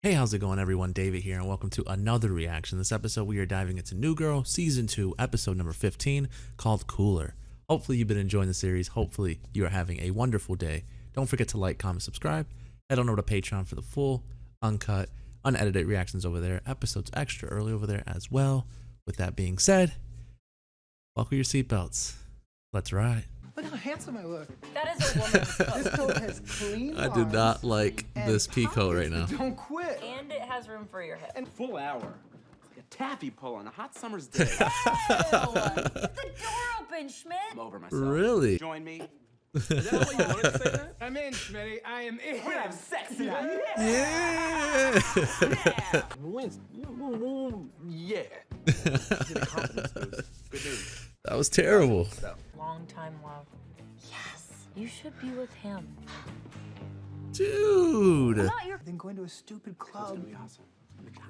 Hey, how's it going everyone? David here and welcome to another reaction. This episode we are diving into New Girl Season 2 episode number 15 called Cooler. Hopefully you've been enjoying the series. Hopefully you are having a wonderful day. Don't forget to like, comment, subscribe. Head on over to Patreon for the full, uncut, unedited reactions over there. Episodes extra early over there as well. With that being said, buckle your seatbelts. Let's ride. Look how handsome I look. That is a woman's coat. This coat has clean I do arms not like and this peacoat right now. pockets that Don't quit. And it has room for your hip. And Full hour. It's like a taffy pull on a hot summer's day. Ew! Get the door open, Schmidt. I'm over myself. Really? Join me. Is that what you wanted to say that? I'm in, Schmitty. I am in. We're gonna have sex tonight. Yeah. Yeah. Yeah. Confidence boost. Good news. That was terrible. Long time love. Yes. You should be with him. Dude. Not your. Then going to a stupid It's club. gonna be awesome. It'll be great.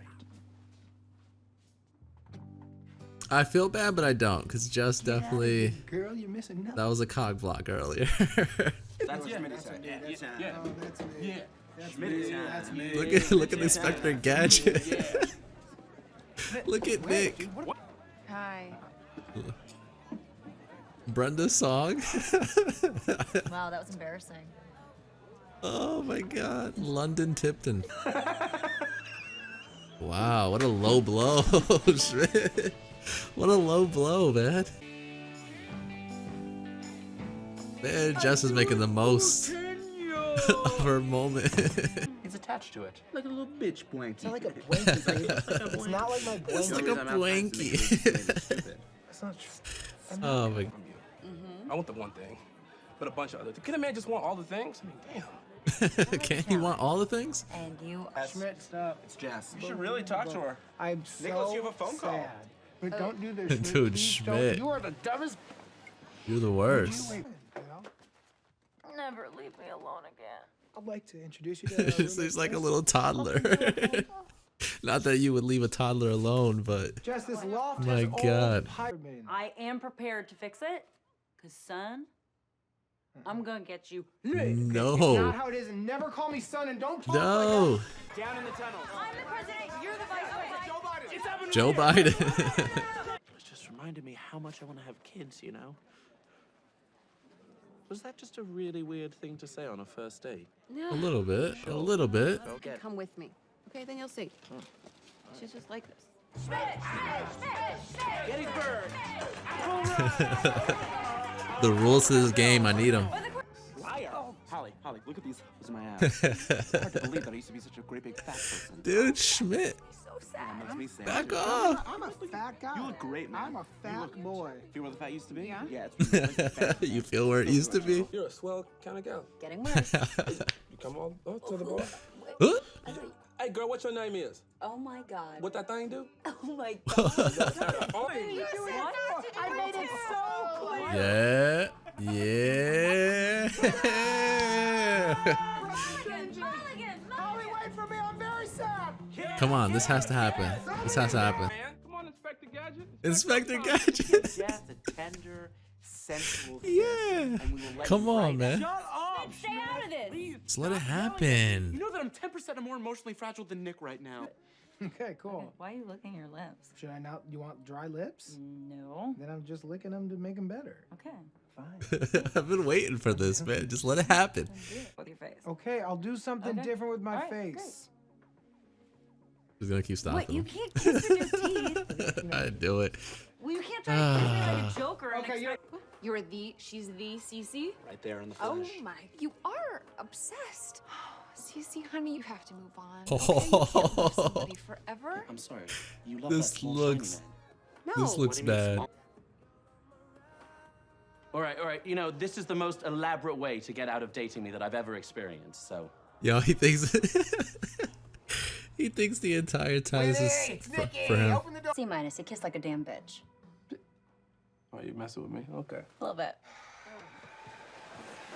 I feel bad, but I don't, because Jess definitely, Girl, you're missing nothing. that was a cog block earlier. That's what Yeah, Schmitty that's said. what- Yeah. yeah. Oh, that's me. Yeah. That's Schmitty, me. yeah. That's me. look at Inspector Gadget. Yeah. Look at Nick. Hi. Brenda's song. Wow, that was embarrassing. Oh my god. London Tipton. Wow, what a low blow. Shit. What a low blow, man. Man, Jess is making the most of her moment. He's attached to it. Like a little bitch blankie. It's not like a blankie, babe. It's not like my blankie. It's like a blankie. That's not true. Oh my. From you. I want the one thing, but a bunch of other things. Can a man just want all the things? I mean, damn. Can't you want all the things? And you. Schmidt, stop. It's Jess. You should really talk to her. I'm so Nicholas, you have a phone call. sad. But don't do this, Schmidt. Dude, Please don't. Schmidt. You are the dumbest. You're the worst. You know? Never leave me alone again. I'd like to introduce you to our She's roommate, like a Jess. little toddler. Not that you would leave a toddler alone, but Jess, this loft My has God. old pyramid. I am prepared to fix it, cause son, I'm gonna get you. It's not no. how it is, and never call me son, and don't talk No. Down in the tunnel. I'm the president. You're the vice president. Joe Biden. It just reminded me how much I want to have kids, you know? Was that just a really weird thing to say on a first date? A little bit. A little bit. Okay. Come with me. Okay, then you'll see. She's just like this. Gettysburg! The rules to this game, I need them. Liar! Holly, look at these. Those are my abs. It's hard to believe that I used to be such a great big fat person. Dude, Schmidt. So sad. That makes me sad. Back too. off. I'm a fat guy. You look great, man. I'm a fat boy. Feel where the fat used to be? Yeah. Yeah, it's really like fat. You feel where it used to be? You're a swell kind of gal. Getting worse. You come on to the bar. Huh? Hey, girl, what your name is? Oh my god. What that thing do? Oh my god. Oh, I made it so clear. Yeah. Yeah. Holly, wait for me. I'm very sad. Come on, this has to happen. This has to happen. man. Come on, Inspector Gadget. Inspector Gadget. Just a tender, sensual kiss, Yeah. and we will let Come you on, ride man. Shut up! Stay out of this. Just let it You happen. know that I'm 10% more emotionally fragile than Nick right now. Okay, cool. Why are you licking your lips? Should I not? You want dry lips? No. Then I'm just licking them to make them better. Okay. Fine. I've been waiting for this, man. Just let it happen. Then do it with your face. Okay, I'll do something Okay. different with my All right, face. He's gonna keep stopping Wait, you him. can't kiss with your teeth. I do it. Well, you can't try to kiss me like a joker and Okay, expect. She's the CC? Right there in the Oh flesh. my, you are obsessed. CC, honey, you have to move on. Oh. Okay? You can't love somebody forever. I'm sorry. You love This that small, looks- shiny man. No. This looks What do you mean bad. small? All right. You know, this is the most elaborate way to get out of dating me that I've ever experienced, so. Yo, he thinks he thinks the entire time this is for him. Open the door. C minus. It kissed like a damn bitch. Oh, you messing with me? Okay. A little bit.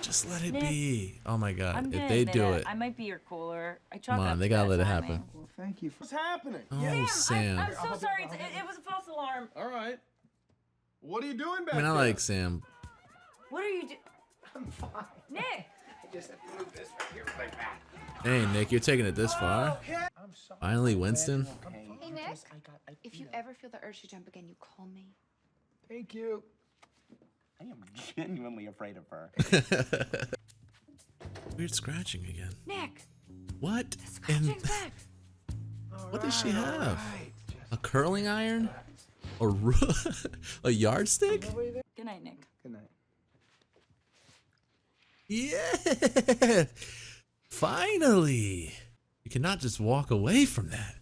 Just let it Nick, be. Oh my god. I'm If gonna they admit do it. I might be your cooler. I chalk Come up on, to they gotta bad let it timing. happen. Well, thank you for. What's happening? Oh, Sam. I'm so sorry. It was a false alarm. All right. What are you doing back I mean, I there? like Sam. What are you doing? I'm fine. Nick! I just have to move this right here like that. Hey, Nick, you're taking it this far. Okay. I'm Finally, Winston. Hey, Nick. If you ever feel the urge to jump again, you call me. Thank you. I am genuinely afraid of her. Weird scratching again. Nick, What? the scratching's back. What does she have? A curling iron? A yardstick? Good night, Nick. Good night. Yeah! Finally! You cannot just walk away from that.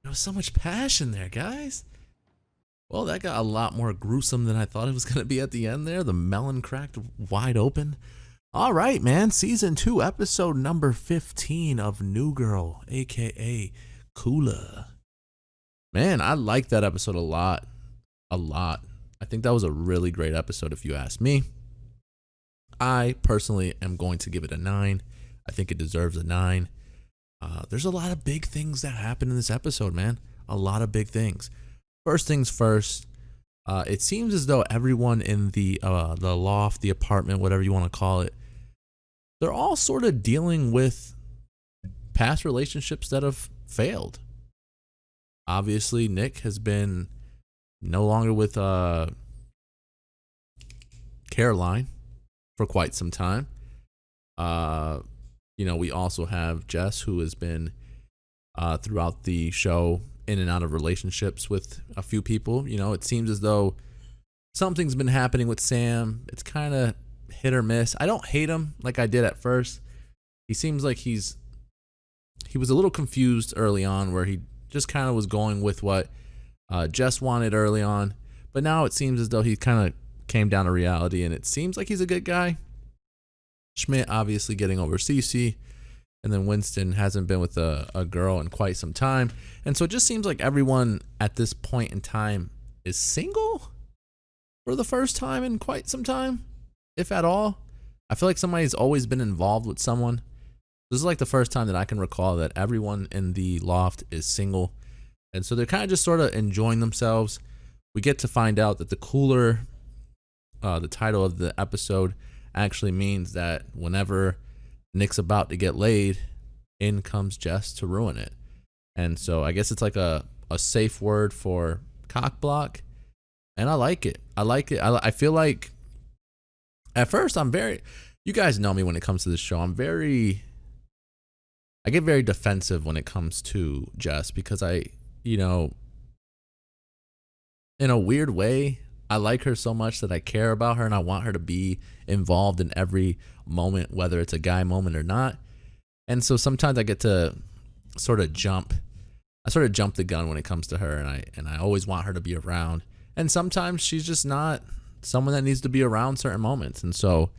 There was so much passion there, guys. Well, that got a lot more gruesome than I thought it was going to be at the end there. The melon cracked wide open. All right, man. Season 2, episode number 15 of New Girl, a.k.a. Cooler. Man, I liked that episode a lot. A lot. I think that was a really great episode if you ask me. I personally am going to give it a 9. I think it deserves a 9. There's a lot of big things that happen in this episode, man. A lot of big things. First things first, it seems as though everyone in the loft, the apartment, whatever you want to call it, they're all sort of dealing with past relationships that have failed. Obviously, Nick has been no longer with Caroline for quite some time. We also have Jess, who has been throughout the show in and out of relationships with a few people. It seems as though something's been happening with Sam. It's kind of hit or miss. I don't hate him like I did at first. He seems like he was a little confused early on, where he just kind of was going with what Jess wanted early on. But now it seems as though he kind of came down to reality, and it seems like he's a good guy. Schmidt obviously getting over Cece, and then Winston hasn't been with a girl in quite some time. And so it just seems like everyone at this point in time is single for the first time in quite some time, if at all. I feel like somebody's always been involved with someone. This is like the first time that I can recall that everyone in the loft is single. And so they're kind of just sort of enjoying themselves. We get to find out that the cooler, the title of the episode, actually means that whenever Nick's about to get laid, in comes Jess to ruin it. And so I guess it's like a safe word for cock block. And I like it. I feel like at first you guys know me when it comes to this show. I get very defensive when it comes to Jess, because in a weird way, I like her so much that I care about her and I want her to be involved in every moment, whether it's a guy moment or not. And so sometimes I get to sort of jump the gun when it comes to her, and I always want her to be around. And sometimes she's just not someone that needs to be around certain moments. And so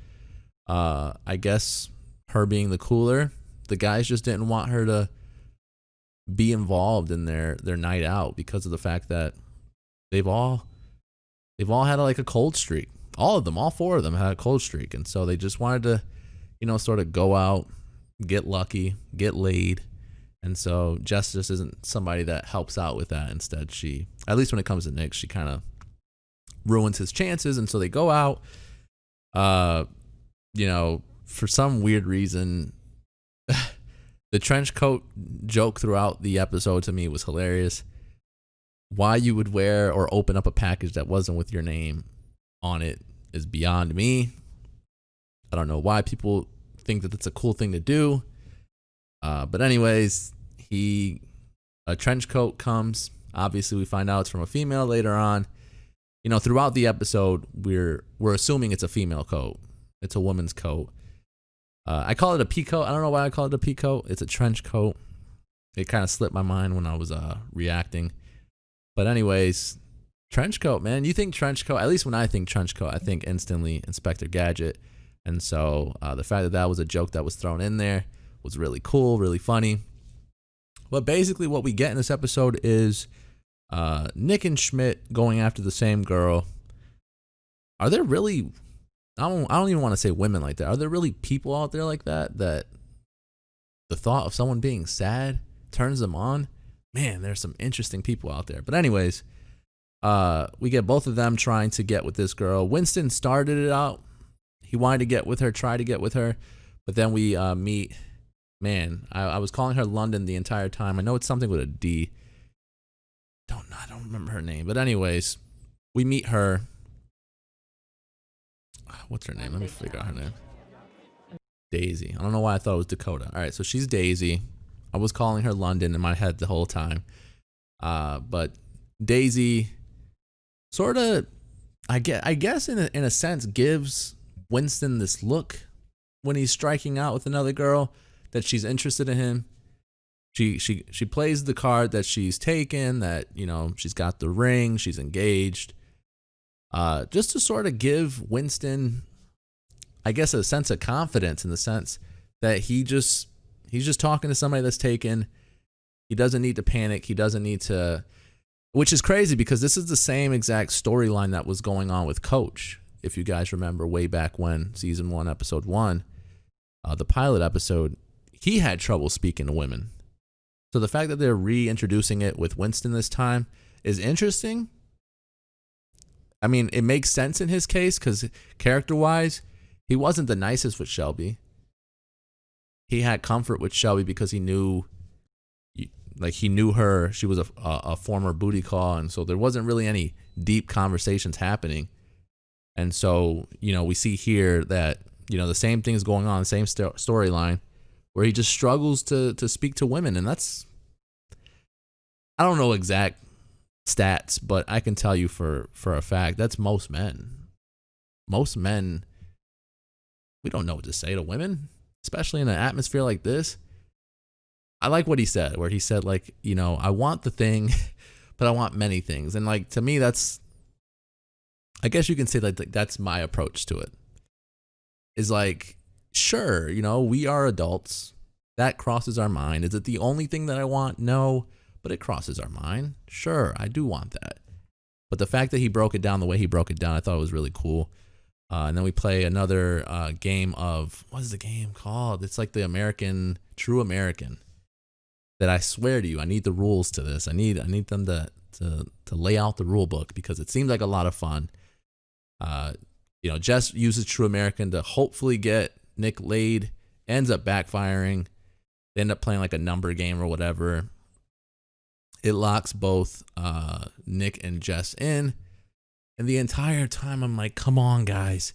I guess her being the cooler, the guys just didn't want her to be involved in their night out, because of the fact that they've all had like a cold streak. All of them, all 4 of them had a cold streak. And so they just wanted to, sort of go out, get lucky, get laid. And so Jess just isn't somebody that helps out with that. Instead, she, at least when it comes to Nick, she kind of ruins his chances. And so they go out, for some weird reason, the trench coat joke throughout the episode to me was hilarious. Why you would wear or open up a package that wasn't with your name on it is beyond me. I don't know why people think that that's a cool thing to do. But anyways, a trench coat comes. Obviously, we find out it's from a female later on. Throughout the episode, we're assuming it's a female coat. It's a woman's coat. I call it a pea coat. I don't know why I call it a pea coat. It's a trench coat. It kind of slipped my mind when I was reacting. But anyways, trench coat, man. You think trench coat, at least when I think trench coat, I think instantly Inspector Gadget. And so the fact that that was a joke that was thrown in there was really cool, really funny. But basically what we get in this episode is Nick and Schmidt going after the same girl. Are there really, I don't even want to say women like that. Are there really people out there like that the thought of someone being sad turns them on? Man, there's some interesting people out there. But anyways, we get both of them trying to get with this girl. Winston started it out. He wanted to get with her, try to get with her. But then we meet Man, I was calling her London the entire time. I know it's something with a D. I don't remember her name. But anyways, we meet her. What's her name? Let me figure out her name. Daisy. I don't know why I thought it was Dakota. All right, so she's Daisy. I was calling her London in my head the whole time. But Daisy sort of, I guess in a sense, gives Winston this look when he's striking out with another girl that she's interested in him. She plays the card that she's taken, that, you know, she's got the ring, she's engaged. Just to sort of give Winston, I guess, a sense of confidence, in the sense that he's just talking to somebody that's taken. He doesn't need to panic. He doesn't need to, which is crazy because this is the same exact storyline that was going on with Coach. If you guys remember way back when, season 1, episode 1, the pilot episode, he had trouble speaking to women. So the fact that they're reintroducing it with Winston this time is interesting. I mean, it makes sense in his case because character-wise, he wasn't the nicest with Shelby. He had comfort with Shelby because he knew her. She was a former booty call, and so there wasn't really any deep conversations happening. And so, you know, we see here that, you know, the same thing is going on, the same storyline, where he just struggles to speak to women. And that's, I don't know exact stats, but I can tell you for a fact, that's most men. Most men, we don't know what to say to women, especially in an atmosphere like this. I like what he said, where he said, like, you know, I want the thing, but I want many things. And like, to me, that's, I guess you can say like that's my approach to it. Is like, sure, you know, we are adults. That crosses our mind. Is it the only thing that I want? No, but it crosses our mind. Sure, I do want that. But the fact that he broke it down the way he broke it down, I thought it was really cool. And then we play another game of, what is the game called? It's like the True American. That I swear to you, I need the rules to this. I need them to lay out the rule book because it seems like a lot of fun. You know, Jess uses True American to hopefully get Nick laid, ends up backfiring. They end up playing like a number game or whatever. It locks both Nick and Jess in. And the entire time I'm like, come on, guys.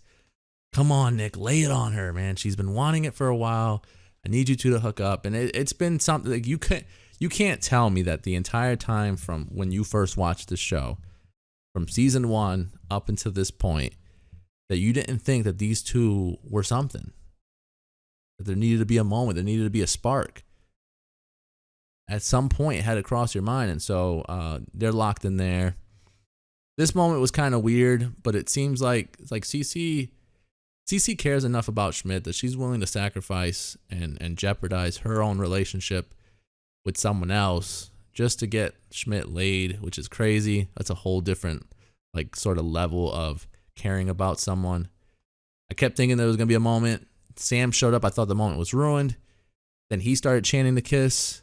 Come on, Nick, lay it on her, man. She's been wanting it for a while. I need you two to hook up. And it's been something like you can't tell me that the entire time from when you first watched the show, from season 1 up until this point, that you didn't think that these two were something. That there needed to be a moment, there needed to be a spark. At some point it had to cross your mind. And so they're locked in there. This moment was kind of weird, but it seems like Cece cares enough about Schmidt that she's willing to sacrifice and jeopardize her own relationship with someone else just to get Schmidt laid, which is crazy. That's a whole different, like, sort of level of caring about someone. I kept thinking there was going to be a moment. Sam showed up. I thought the moment was ruined. Then he started chanting the kiss.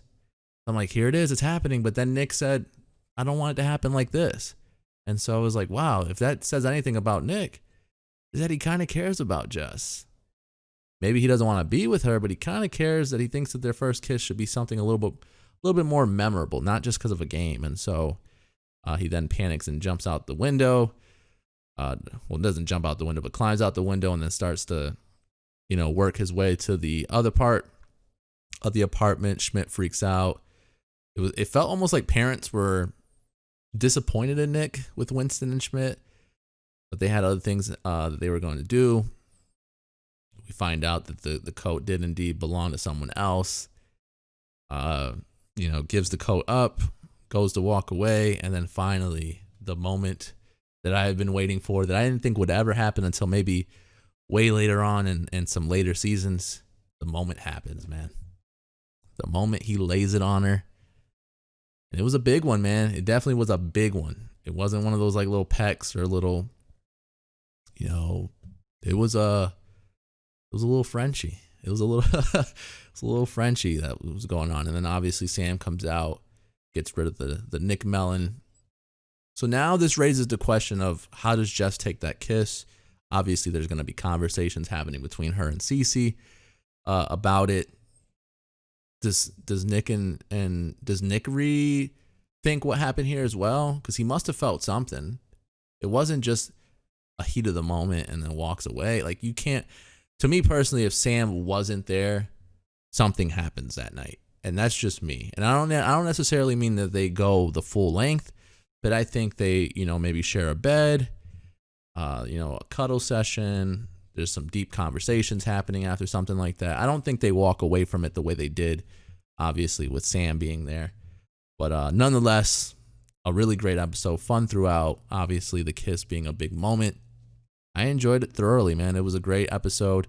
I'm like, here it is. It's happening. But then Nick said, I don't want it to happen like this. And so I was like, wow, if that says anything about Nick, is that he kind of cares about Jess. Maybe he doesn't want to be with her, but he kind of cares that he thinks that their first kiss should be something a little bit more memorable, not just because of a game. And so he then panics and jumps out the window. Doesn't jump out the window, but climbs out the window and then starts to, you know, work his way to the other part of the apartment. Schmidt freaks out. It felt almost like parents were disappointed in Nick with Winston and Schmidt, but they had other things that they were going to do. We find out that the coat did indeed belong to someone else. You know, gives the coat up, goes to walk away, and then finally the moment that I had been waiting for, that I didn't think would ever happen until maybe way later on in some later seasons, the moment happens, man. The moment he lays it on her. And it was a big one, man. It definitely was a big one. It wasn't one of those like little pecks or little, you know, it was a little Frenchie. It was a little Frenchie that was going on. And then obviously Sam comes out, gets rid of the Nick Mellon. So now this raises the question of, how does Jess take that kiss? Obviously there's going to be conversations happening between her and Cece about it. does Nick and does Nick rethink what happened here as well? Because he must have felt something. It wasn't just a heat of the moment and then walks away. Like, you can't. To me personally, if Sam wasn't there, something happens that night, and that's just me. And I don't necessarily mean that they go the full length, but I think they, maybe share a bed, a cuddle session. There's some deep conversations happening after something like that. I don't think they walk away from it the way they did, obviously, with Sam being there. But nonetheless, a really great episode, fun throughout. Obviously, the kiss being a big moment. I enjoyed it thoroughly, man. It was a great episode.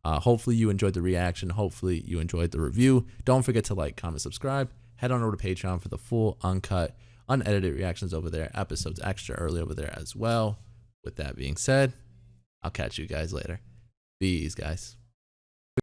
Hopefully you enjoyed the reaction. Hopefully you enjoyed the review. Don't forget to like, comment, subscribe. Head on over to Patreon for the full, uncut, unedited reactions over there. Episodes extra early over there as well. With that being said, I'll catch you guys later. Bees, guys.